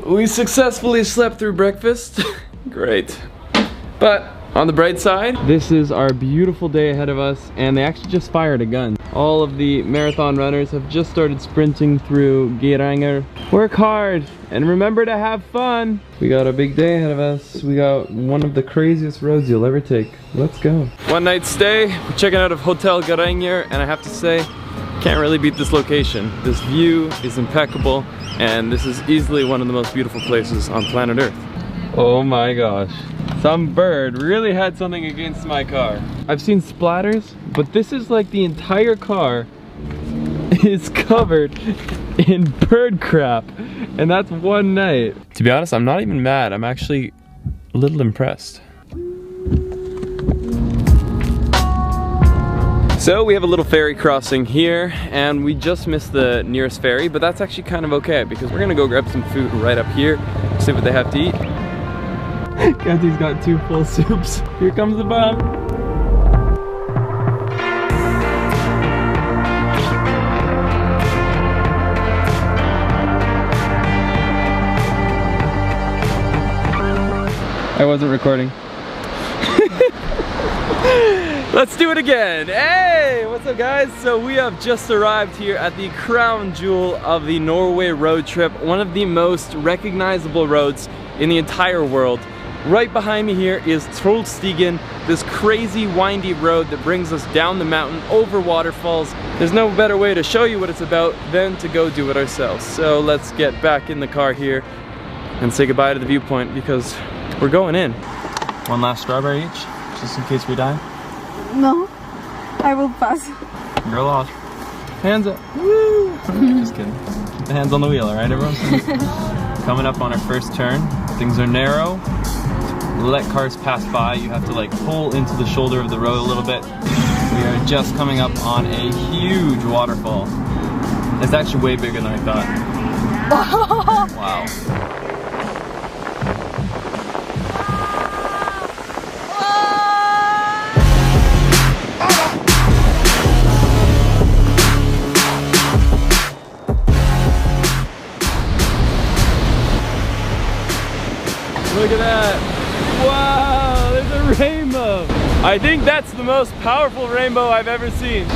we successfully slept through breakfast. Great. But on the bright side, this is our beautiful day ahead of us, and they actually just fired a gun. All of the marathon runners have just started sprinting through Geiranger. Work hard and remember to have fun. We got a big day ahead of us. We got one of the craziest roads you'll ever take. Let's go. One night stay. We're checking out of Hotel Geiranger, and I have to say, can't really beat this location. This view is impeccable, and this is easily one of the most beautiful places on planet Earth. Oh my gosh. Some bird really had something against my car. I've seen splatters, but this is like the entire car is covered in bird crap. And that's one night. To be honest, I'm not even mad. I'm actually a little impressed. So we have a little ferry crossing here, and we just missed the nearest ferry, but that's actually kind of okay because we're gonna go grab some food right up here, see what they have to eat. Kathy's got 2 full soups. Here comes the bomb. I wasn't recording. Let's do it again. Hey, what's up guys? So we have just arrived here at the crown jewel of the Norway road trip, one of the most recognizable roads in the entire world. Right behind me here is Trollstigen, this crazy windy road that brings us down the mountain over waterfalls. There's no better way to show you what it's about than to go do it ourselves. So let's get back in the car here and say goodbye to the viewpoint because we're going in. One last strawberry each, just in case we die. No, I will pass. You're lost. Hands up. Woo! Just kidding. Keep the hands on the wheel, alright everyone? Coming up on our first turn. Things are narrow. Let cars pass by. You have to like pull into the shoulder of the road a little bit. We are just coming up on a huge waterfall. It's actually way bigger than I thought. Wow. Look at that. Wow, there's a rainbow. I think that's the most powerful rainbow I've ever seen.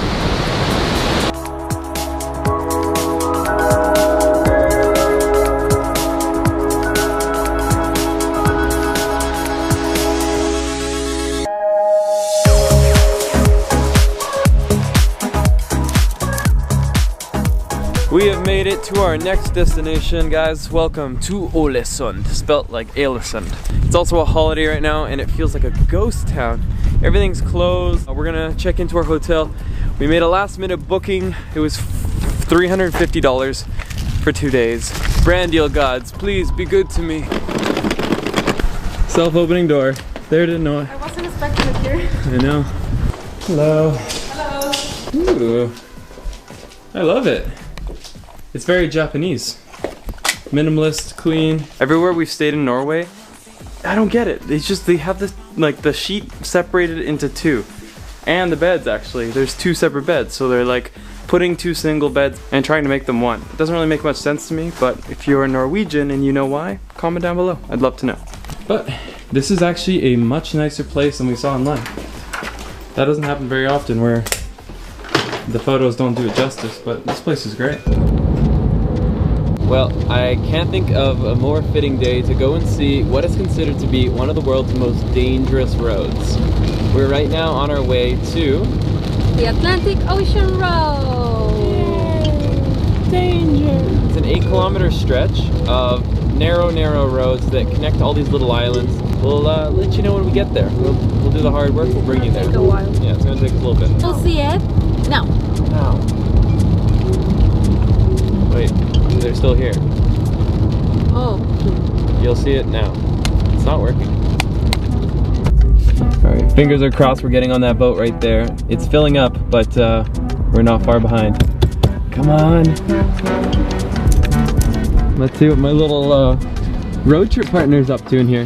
We have made it to our next destination, guys. Welcome to Ålesund, spelt like Ålesund. It's also a holiday right now, and it feels like a ghost town. Everything's closed. We're gonna check into our hotel. We made a last-minute booking. It was $350 for 2 days. Brand deal, gods. Please be good to me. Self-opening door. There, didn't know it. I wasn't expecting it here. I know. Hello. Hello. Ooh. I love it. It's very Japanese. Minimalist, clean. Everywhere we've stayed in Norway, I don't get it. It's just, they have this, like the sheet separated into 2. And the beds actually. There's 2 separate beds. So they're like putting 2 single beds and trying to make them 1. It doesn't really make much sense to me, but if you're a Norwegian and you know why, comment down below. I'd love to know. But this is actually a much nicer place than we saw online. That doesn't happen very often where the photos don't do it justice, but this place is great. Well, I can't think of a more fitting day to go and see what is considered to be one of the world's most dangerous roads. We're right now on our way to the Atlantic Ocean Road. Yay. Danger! It's an 8-kilometer stretch of narrow roads that connect to all these little islands. We'll let you know when we get there. We'll do the hard work. We'll bring you there. It's gonna take a while. Yeah, it's gonna take us a little bit. We'll see it now. Now. Wait. They're still here. Oh. You'll see it now. It's not working. Alright, fingers are crossed we're getting on that boat right there. It's filling up, but we're not far behind. Come on. Let's see what my little road trip partner's up to in here.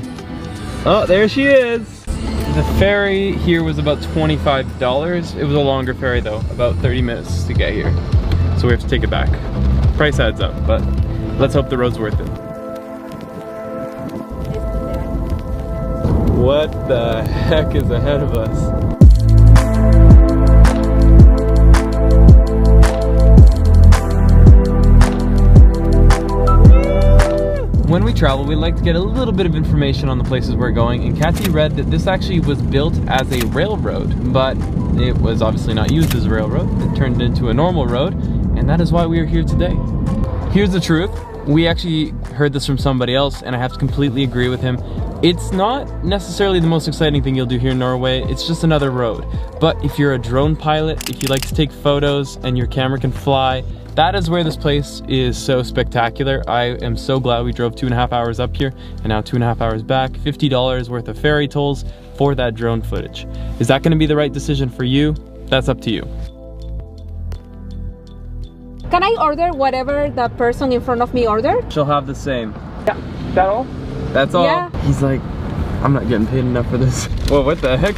Oh, there she is. The ferry here was about $25. It was a longer ferry though, about 30 minutes to get here. So we have to take it back. Price adds up, but let's hope the road's worth it. What the heck is ahead of us? When we travel, we like to get a little bit of information on the places we're going, and Kathy read that this actually was built as a railroad, but it was obviously not used as a railroad. It turned into a normal road, and that is why we are here today. Here's the truth. We actually heard this from somebody else, and I have to completely agree with him. It's not necessarily the most exciting thing you'll do here in Norway. It's just another road. But if you're a drone pilot, if you like to take photos and your camera can fly, that is where this place is so spectacular. I am so glad we drove 2.5 hours up here and now 2.5 hours back. $50 worth of ferry tolls for that drone footage. Is that gonna be the right decision for you? That's up to you. Can I order whatever the person in front of me ordered? She'll have the same. Yeah, that all? That's all? Yeah. He's like, I'm not getting paid enough for this. Whoa, what the heck?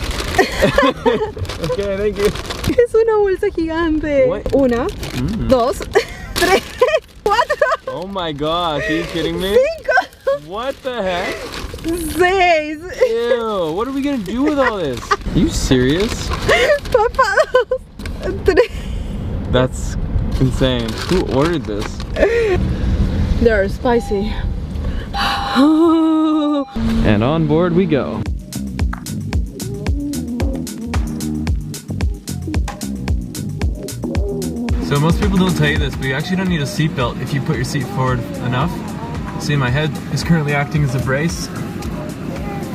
Okay, thank you. Es una bolsa gigante. What? Una, dos, tres, cuatro. Oh my gosh, are you kidding me? Cinco. What the heck? Seis. Ew, what are we gonna do with all this? Are you serious? Papá, dos, tres. That's insane. Who ordered this? They're spicy. And on board we go. So most people don't tell you this, but you actually don't need a seatbelt if you put your seat forward enough. See, my head is currently acting as a brace.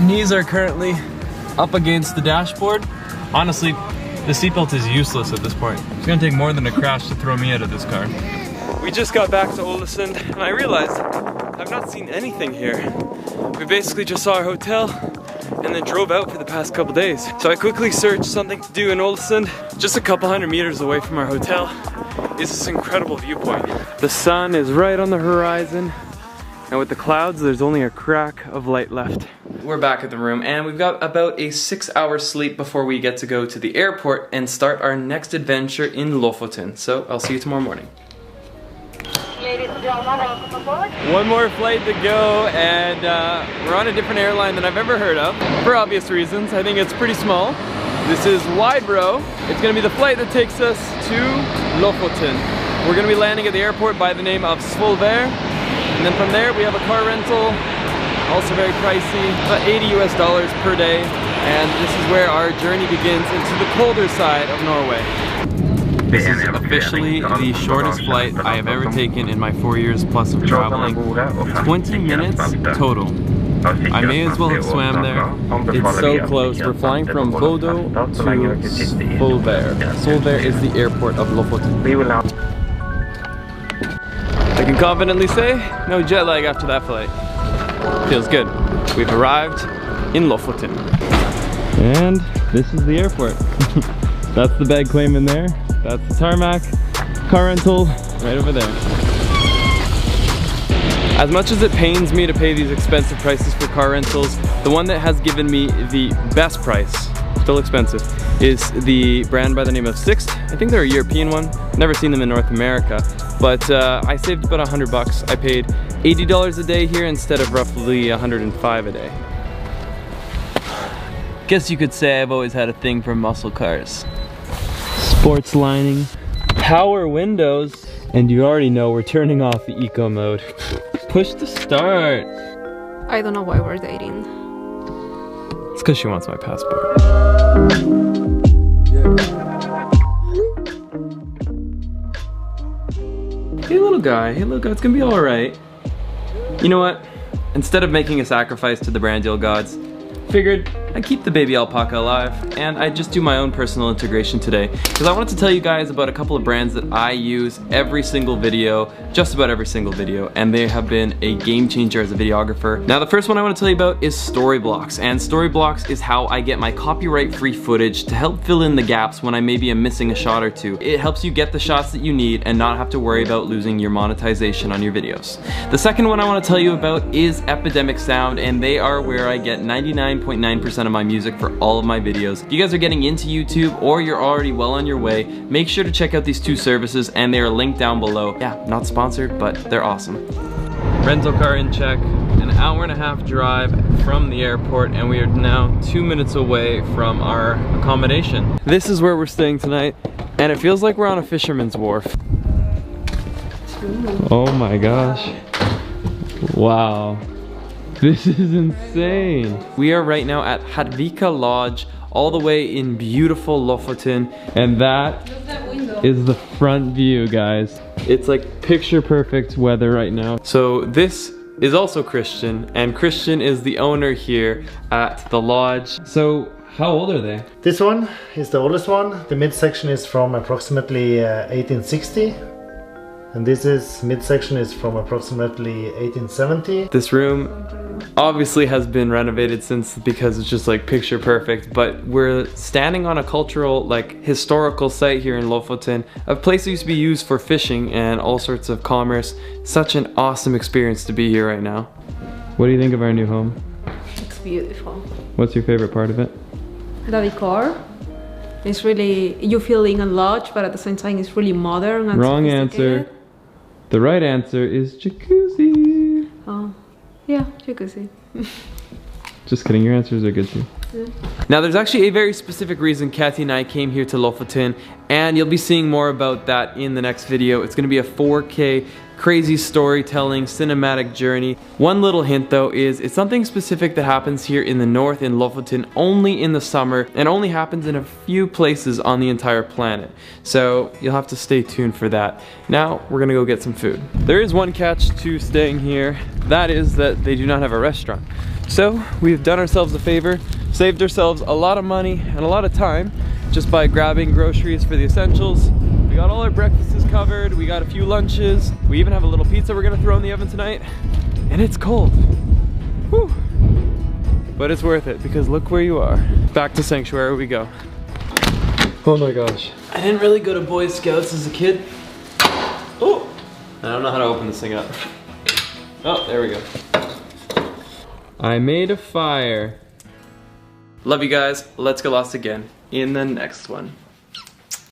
Knees are currently up against the dashboard. Honestly, the seatbelt is useless at this point. It's gonna take more than a crash to throw me out of this car. We just got back to Ålesund and I realized I've not seen anything here. We basically just saw our hotel and then drove out for the past couple days. So I quickly searched something to do in Ålesund. Just a couple hundred meters away from our hotel is this incredible viewpoint. The sun is right on the horizon, and with the clouds, there's only a crack of light left. We're back at the room, and we've got about a 6-hour sleep before we get to go to the airport and start our next adventure in Lofoten. So I'll see you tomorrow morning. One more flight to go, and we're on a different airline than I've ever heard of, for obvious reasons. I think it's pretty small. This is Wybro. It's gonna be the flight that takes us to Lofoten. We're gonna be landing at the airport by the name of Svolvær, and then from there we have a car rental, also very pricey, about $80 per day, and this is where our journey begins into the colder side of Norway. This is officially the shortest flight I have ever taken in my 4 years plus of traveling. 20 minutes total. I may as well have swam there. It's so close. We're flying from Bodo to Svolvær. Svolvær is the airport of Lofoten. I can confidently say, no jet lag after that flight. Feels good. We've arrived in Lofoten. And this is the airport. That's the bag claim in there. That's the tarmac. Car rental right over there. As much as it pains me to pay these expensive prices for car rentals, the one that has given me the best price, still expensive, is the brand by the name of Sixt. I think they're a European one. Never seen them in North America, but I saved about $100. I paid $80 a day here instead of roughly $105 a day. Guess you could say I've always had a thing for muscle cars. Sports lining, power windows, and you already know we're turning off the eco mode. Push to start. I don't know why we're dating. It's because she wants my passport. Hey little guy, it's gonna be alright. You know what? Instead of making a sacrifice to the brand deal gods, figured I'd keep the baby alpaca alive, and I'd just do my own personal integration today, because I wanted to tell you guys about a couple of brands that I use every single video, just about every single video, and they have been a game changer as a videographer. Now the first one I want to tell you about is Storyblocks, and Storyblocks is how I get my copyright-free footage to help fill in the gaps when I maybe am missing a shot or two. It helps you get the shots that you need and not have to worry about losing your monetization on your videos. The second one I want to tell you about is Epidemic Sound, and they are where I get 99.9% of my music for all of my videos. If you guys are getting into YouTube or you're already well on your way, make sure to check out these two services, and they are linked down below. Yeah, not sponsored, but they're awesome. Rental car in check, an hour and a half drive from the airport, and we are now 2 minutes away from our accommodation. This is where we're staying tonight, and it feels like we're on a fisherman's wharf. Oh my gosh. Wow. This is insane. We are right now at Hadvika Lodge, all the way in beautiful Lofoten, and that is the front view, guys. It's like picture perfect weather right now. So this is also Christian, and Christian is the owner here at the lodge. So how old are they? This one is the oldest one. The midsection is from approximately 1860. And this midsection is from approximately 1870. This room obviously has been renovated since, because it's just like picture perfect, but we're standing on a cultural, like historical site here in Lofoten, a place that used to be used for fishing and all sorts of commerce. Such an awesome experience to be here right now. What do you think of our new home? It's beautiful. What's your favorite part of it? The decor. It's really, you feel in a lodge, but at the same time it's really modern and Wrong answer. The right answer is jacuzzi. Oh, yeah, jacuzzi. Just kidding, your answers are good too. Yeah. Now there's actually a very specific reason Kathy and I came here to Lofoten, and you'll be seeing more about that in the next video. It's gonna be a 4K crazy storytelling cinematic journey. One little hint though is it's something specific that happens here in the north in Lofoten only in the summer, and only happens in a few places on the entire planet. So you'll have to stay tuned for that. Now we're gonna go get some food. There is one catch to staying here. That is that they do not have a restaurant. So we've done ourselves a favor, saved ourselves a lot of money and a lot of time just by grabbing groceries for the essentials. We got all our breakfasts covered, we got a few lunches, we even have a little pizza we're gonna throw in the oven tonight, and it's cold. Whew. But it's worth it, because look where you are. Back to Sanctuary we go. Oh my gosh. I didn't really go to Boy Scouts as a kid. Oh, I don't know how to open this thing up. Oh, there we go. I made a fire. Love you guys, let's get lost again in the next one.